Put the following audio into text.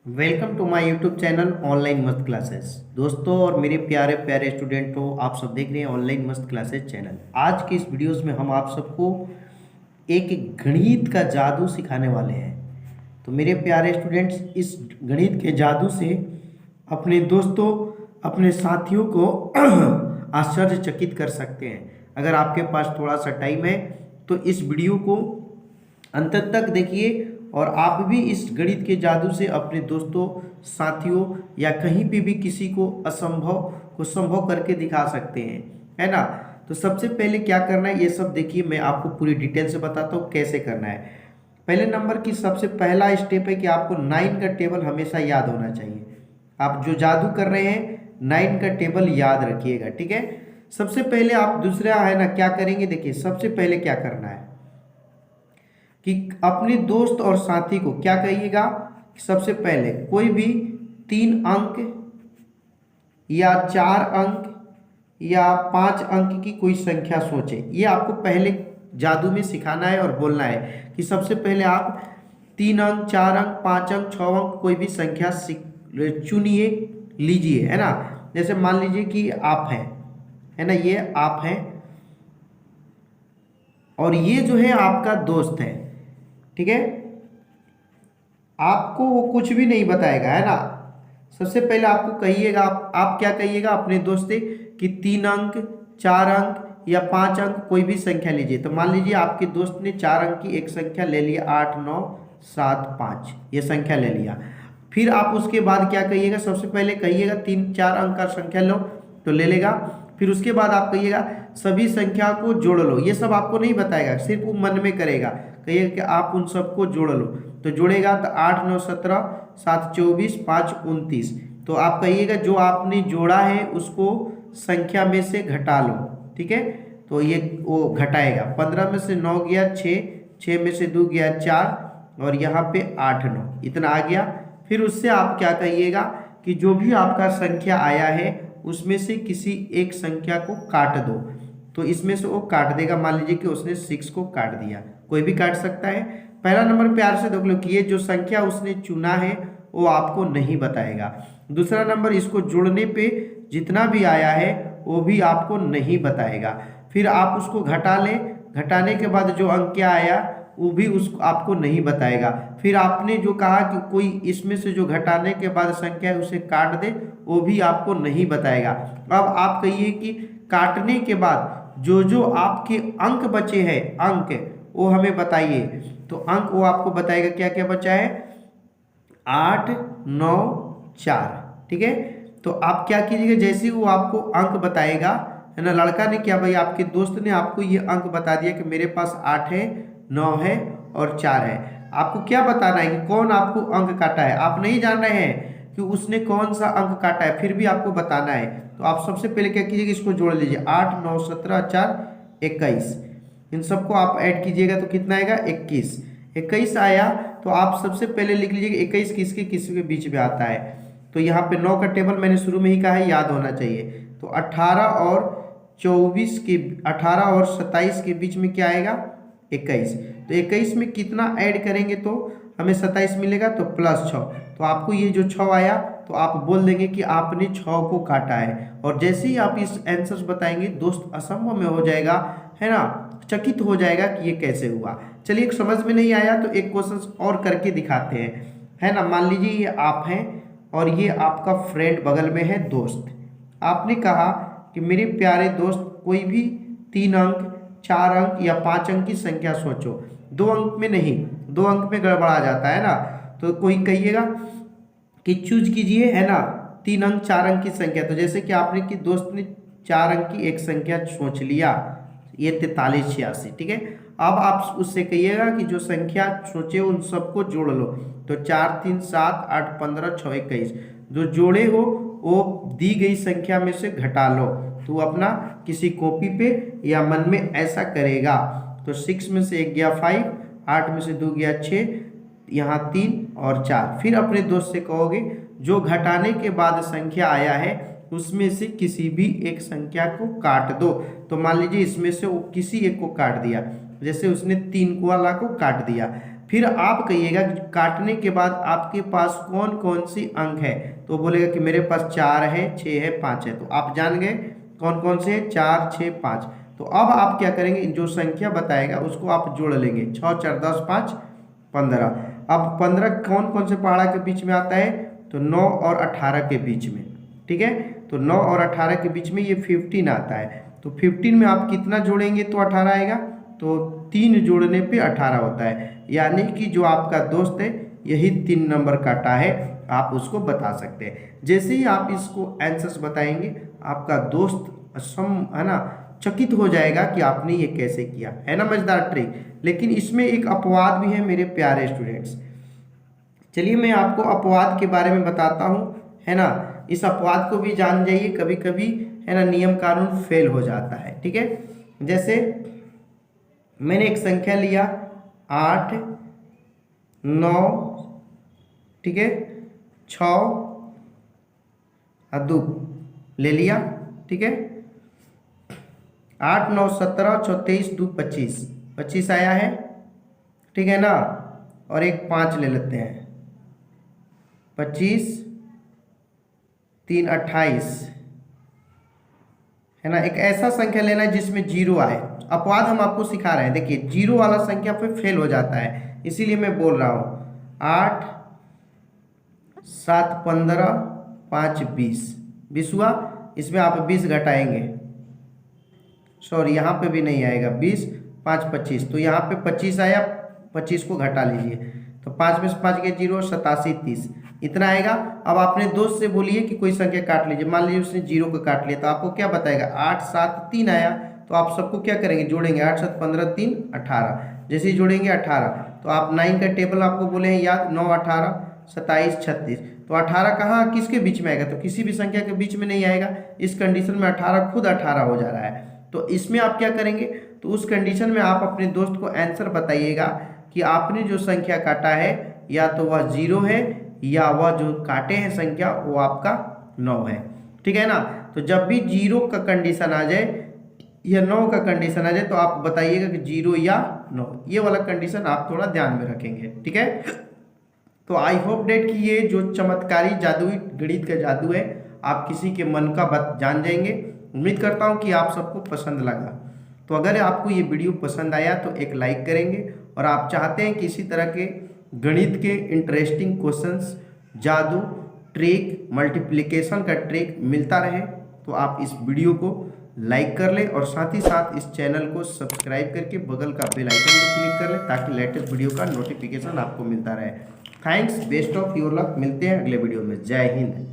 Welcome to my YouTube channel online मस्त classes. दोस्तों और मेरे प्यारे प्यारे स्टूडेंटों, आप सब देख रहे हैं ऑनलाइन मस्त क्लासेस चैनल। आज की इस वीडियोस में हम आप सबको एक गणित का जादू सिखाने वाले हैं। तो मेरे प्यारे स्टूडेंट्स, इस गणित के जादू से अपने दोस्तों, अपने साथियों को आश्चर्यचकित कर सकते हैं। अगर आपके पास थोड़ा सा टाइम है तो इस वीडियो को अंत तक देखिए और आप भी इस गणित के जादू से अपने दोस्तों, साथियों या कहीं पे भी किसी को असंभव को संभव करके दिखा सकते हैं, है ना। तो सबसे पहले क्या करना है ये सब देखिए, मैं आपको पूरी डिटेल से बताता हूँ कैसे करना है। पहले नंबर की सबसे पहला स्टेप है कि आपको 9 का टेबल हमेशा याद होना चाहिए। आप जो जादू कर रहे हैं 9 का टेबल याद रखिएगा, ठीक है। सबसे पहले आप दूसरा है ना क्या करेंगे, देखिए सबसे पहले क्या करना है कि अपने दोस्त और साथी को क्या कहिएगा। सबसे पहले कोई भी 3 अंक या 4 अंक या 5 अंक की कोई संख्या सोचे। ये आपको पहले जादू में सिखाना है और बोलना है कि सबसे पहले आप 3 अंक, 4 अंक, 5 अंक, 6 अंक कोई भी संख्या चुनिए, लीजिए, है ना। जैसे मान लीजिए कि आप हैं, है ना, ये आप हैं और ये जो है आपका दोस्त है, ठीक है। आपको वो कुछ भी नहीं बताएगा, है ना। सबसे पहले आपको कहिएगा, आप क्या कहिएगा अपने दोस्त से कि 3 अंक, 4 अंक या 5 अंक कोई भी संख्या लीजिए। तो मान लीजिए आपके दोस्त ने 4 अंक की एक संख्या ले लिया, 8 9 7 5 ये संख्या ले लिया। फिर आप उसके बाद क्या कहिएगा, सबसे पहले कहिएगा 3 4 अंक का संख्या लो, तो ले लेगा। फिर उसके बाद आप कहिएगा सभी संख्या को जोड़ लो। ये सब आपको नहीं बताएगा, सिर्फ वो मन में करेगा। कहिएगा कि आप उन सबको जोड़ लो, तो जोड़ेगा तो 8 9 17 7 24 5 29। तो आप कहिएगा जो आपने जोड़ा है उसको संख्या में से घटा लो, ठीक है। तो ये वो घटाएगा, 15 में से 9 गया 6, 6 में से 2 गया 4 और यहाँ पे 8 9 इतना आ गया। फिर उससे आप क्या कहिएगा कि जो भी आपका संख्या आया है उसमें से किसी एक संख्या को काट दो। तो इसमें से वो काट देगा, मान लीजिए कि उसने 6 को काट दिया, कोई भी काट सकता है। पहला नंबर प्यार से देख लो कि ये जो संख्या उसने चुना है वो आपको नहीं बताएगा। दूसरा नंबर, इसको जोड़ने पे जितना भी आया है वो भी आपको नहीं बताएगा। फिर आप उसको घटा लें, घटाने के बाद जो अंक क्या आया वो भी उसको आपको नहीं बताएगा। फिर आपने जो कहा कि कोई इसमें से जो घटाने के बाद संख्या है उसे काट दे, वो भी आपको नहीं बताएगा। अब आप कहिए कि काटने के बाद जो जो आपके अंक बचे हैं, अंक वो हमें बताइए। तो अंक वो आपको बताएगा क्या क्या बचा है, 8 9 4, ठीक है। तो आप क्या कीजिएगा, जैसे ही वो आपको अंक बताएगा, है ना, लड़का ने क्या भाई आपके दोस्त ने आपको ये अंक बता दिया कि मेरे पास 8 है, 9 है और 4 है। आपको क्या बताना है कि कौन आपको अंक काटा है। आप नहीं जान रहे हैं कि उसने कौन सा अंक काटा है, फिर भी आपको बताना है। तो आप सबसे पहले क्या कीजिएगा, इसको जोड़ लीजिए, 8 9 17 4 21। इन सबको आप ऐड कीजिएगा तो कितना आएगा, 21। 21 आया तो आप सबसे पहले लिख लीजिएगा 21 किसके किसके बीच में आता है। तो यहाँ पे 9 का टेबल मैंने शुरू में ही कहा है, याद होना चाहिए। तो 18 और 24 के 18 और 27 के बीच में क्या आएगा, 21। तो 21 में कितना ऐड करेंगे तो हमें 27 मिलेगा, तो +6। तो आपको ये जो 6 आया तो आप बोल देंगे कि आपने 6 को काटा है। और जैसे ही आप इस आंसर्स बताएंगे दोस्त असंभव में हो जाएगा, है ना, चकित हो जाएगा कि ये कैसे हुआ। चलिए, समझ में नहीं आया तो एक क्वेश्चन और करके दिखाते हैं, है ना। मान लीजिए ये आप हैं और ये आपका फ्रेंड बगल में है, दोस्त। आपने कहा कि मेरे प्यारे दोस्त कोई भी 3 अंक, 4 अंक या 5 अंक की संख्या सोचो। 2 अंक में नहीं, 2 अंक में गड़बड़ा जाता है ना। तो कोई कहिएगा कि चूज कीजिए, है ना, 3 अंक 4 अंक की संख्या। तो जैसे कि आपने कि दोस्त ने 4 अंक की एक संख्या सोच लिया, ये 43 86, ठीक है। अब आप उससे कहिएगा कि जो संख्या सोचे उन सबको जोड़ लो। तो 4 3 7 8 15 6 21, जो जोड़े हो वो दी गई संख्या में से घटा लो। तो अपना किसी कॉपी पे या मन में ऐसा करेगा। तो 6 में से 1 गया 5, 8 में से 2 गया 6, यहाँ 3 और 4। फिर अपने दोस्त से कहोगे जो घटाने के बाद संख्या आया है उसमें से किसी भी एक संख्या को काट दो। तो मान लीजिए इसमें से वो किसी एक को काट दिया, जैसे उसने 3 वाला को काट दिया। फिर आप कहिएगा कि काटने के बाद आपके पास कौन कौन सी अंक है, तो बोलेगा कि मेरे पास 4 है, 6 है, 5 है। तो आप जान गए कौन कौन से 4, 6, 5। तो अब आप क्या करेंगे, जो संख्या बताएगा उसको आप जोड़ लेंगे। 6 4 10 5 15। अब 15 कौन कौन से पहाड़ा के बीच में आता है, तो 9 और 18 के बीच में। ठीक है, तो 9 और 18 के बीच में ये 15 आता है। तो 15 में आप कितना जोड़ेंगे तो 18 आएगा, तो 3 जोड़ने पे 18 होता है। यानी कि जो आपका दोस्त है यही 3 नंबर काटा है, आप उसको बता सकते हैं। जैसे ही आप इसको आंसर्स बताएंगे आपका दोस्त है ना चकित हो जाएगा कि आपने ये कैसे किया, है ना मजेदार ट्रिक। लेकिन इसमें एक अपवाद भी है मेरे प्यारे स्टूडेंट्स। चलिए मैं आपको अपवाद के बारे में बताता हूँ, है ना। इस अपवाद को भी जान जाइए, कभी कभी है ना नियम कानून फेल हो जाता है। ठीक है, जैसे मैंने एक संख्या लिया 8 9, ठीक है, 6 और 2 ले लिया। ठीक है, 8 9 17 24 2 25, 25 आया है। ठीक है ना, और एक 5 ले लेते हैं, 25 3 28, है ना। एक ऐसा संख्या लेना है जिसमें 0 आए। अपवाद हम आपको सिखा रहे हैं, देखिए 0 वाला संख्या पे फेल हो जाता है, इसीलिए मैं बोल रहा हूँ। 8 7 15 5 20, 20 हुआ। इसमें आप 20 घटाएंगे, सॉरी यहाँ पे भी नहीं आएगा, 20 5 25, तो यहाँ पे 25 आया, 25 को घटा लीजिए, तो 5 में से 5 गए 0, 87 30, इतना आएगा। अब अपने दोस्त से बोलिए कि कोई संख्या काट लीजिए, मान लीजिए उसने 0 को काट लिया, तो आपको क्या बताएगा, 8 7 3 आया, तो आप सबको क्या करेंगे, जोड़ेंगे। 8 7 15 3 18, जैसे ही जोड़ेंगे 18, तो आप 9 का टेबल आपको बोले हैं याद, 9 18 27 36, तो 18 कहाँ किसके बीच में आएगा, तो किसी भी संख्या के बीच में नहीं आएगा। इस कंडीशन में 18 खुद 18 हो जा रहा है। तो इसमें आप क्या करेंगे, तो उस कंडीशन में आप अपने दोस्त को आंसर बताइएगा कि आपने जो संख्या काटा है या तो वह 0 है या वह जो काटे हैं संख्या वो आपका 9 है। ठीक है ना, तो जब भी 0 का कंडीशन आ जाए या 9 का कंडीशन आ जाए तो आप बताइएगा कि 0 या 9, ये वाला कंडीशन आप थोड़ा ध्यान में रखेंगे। ठीक है, तो आई होप डेट कि ये जो चमत्कारी जादुई गणित का जादू है आप किसी के मन का बात जान जाएंगे। उम्मीद करता हूँ कि आप सबको पसंद लगा। तो अगर आपको ये वीडियो पसंद आया तो एक लाइक करेंगे, और आप चाहते हैं कि इसी तरह के गणित के इंटरेस्टिंग क्वेश्चंस, जादू, ट्रिक, मल्टीप्लिकेशन का ट्रिक मिलता रहे, तो आप इस वीडियो को लाइक कर लें और साथ ही साथ इस चैनल को सब्सक्राइब करके बगल का बेल आइकन पर क्लिक कर लें ताकि लेटेस्ट वीडियो का नोटिफिकेशन आपको मिलता रहे। Thanks, best of your luck. मिलते हैं अगले वीडियो में। जय हिंद।